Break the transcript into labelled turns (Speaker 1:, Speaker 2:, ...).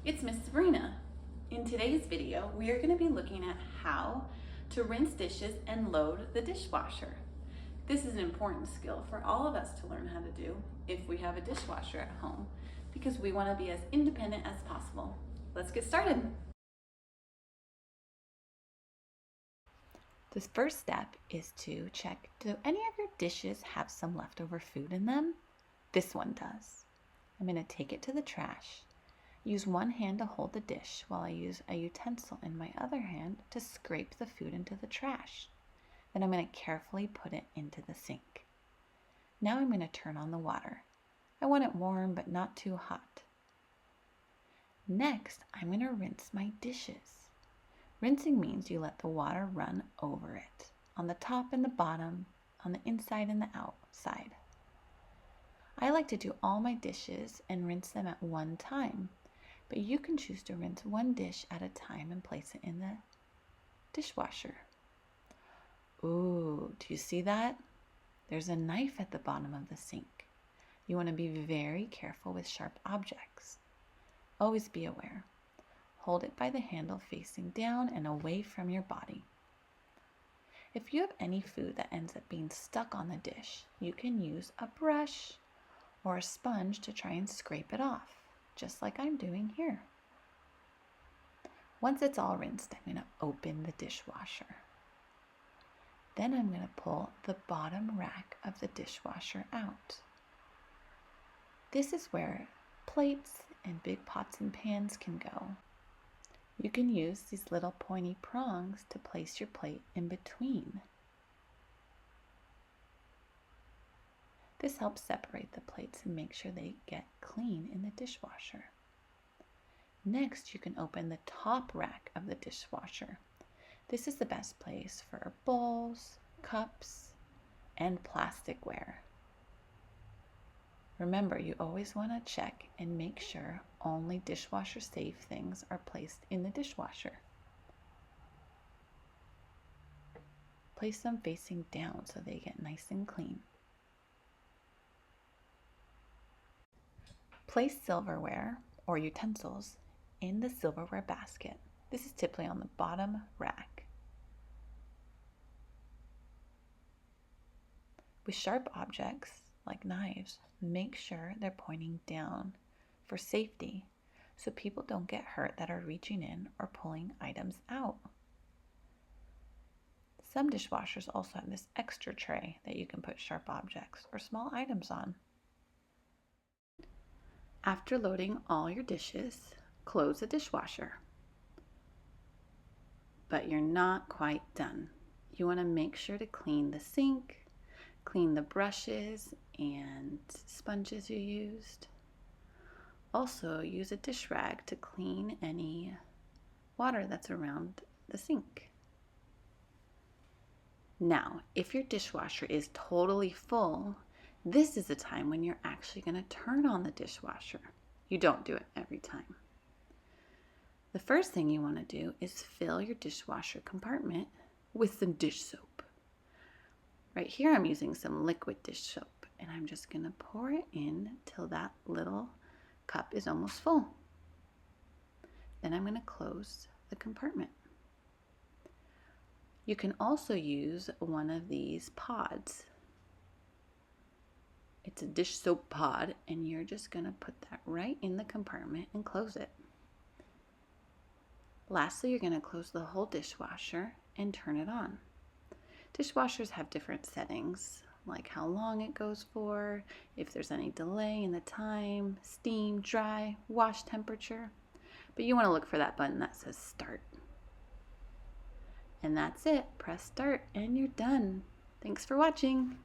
Speaker 1: It's Miss Sabrina. In today's video, we are going to be looking at how to rinse dishes and load the dishwasher. This is an important skill for all of us to learn how to do if we have a dishwasher at home, because we want to be as independent as possible. Let's get started. The first step is to check, do any of your dishes have some leftover food in them? This one does. I'm going to take it to the trash. Use one hand to hold the dish while I use a utensil in my other hand to scrape the food into the trash. Then I'm going to carefully put it into the sink. Now I'm going to turn on the water. I want it warm but not too hot. Next, I'm going to rinse my dishes. Rinsing means you let the water run over it, on the top and the bottom, on the inside and the outside. I like to do all my dishes and rinse them at one time. But you can choose to rinse one dish at a time and place it in the dishwasher. Ooh, do you see that? There's a knife at the bottom of the sink. You want to be very careful with sharp objects. Always be aware. Hold it by the handle facing down and away from your body. If you have any food that ends up being stuck on the dish, you can use a brush or a sponge to try and scrape it off, just like I'm doing here. Once it's all rinsed, I'm going to open the dishwasher. Then I'm going to pull the bottom rack of the dishwasher out. This is where plates and big pots and pans can go. You can use these little pointy prongs to place your plate in between. This helps separate the plates and make sure they get clean in the dishwasher. Next, you can open the top rack of the dishwasher. This is the best place for bowls, cups, and plasticware. Remember, you always want to check and make sure only dishwasher safe things are placed in the dishwasher. Place them facing down so they get nice and clean. Place silverware or utensils in the silverware basket. This is typically on the bottom rack. With sharp objects like knives, make sure they're pointing down for safety so people don't get hurt that are reaching in or pulling items out. Some dishwashers also have this extra tray that you can put sharp objects or small items on. After loading all your dishes, close the dishwasher. But you're not quite done. You want to make sure to clean the sink, clean the brushes and sponges you used. Also, use a dish rag to clean any water that's around the sink. Now, if your dishwasher is totally full, this is the time when you're actually going to turn on the dishwasher. You don't do it every time. The first thing you want to do is fill your dishwasher compartment with some dish soap. Right here I'm using some liquid dish soap, and I'm just going to pour it in till that little cup is almost full. Then I'm going to close the compartment. You can also use one of these pods. It's a dish soap pod, and you're just going to put that right in the compartment and close it. Lastly, you're going to close the whole dishwasher and turn it on. Dishwashers have different settings, like how long it goes for, if there's any delay in the time, steam, dry, wash temperature. But you want to look for that button that says start. And that's it. Press start and you're done. Thanks for watching.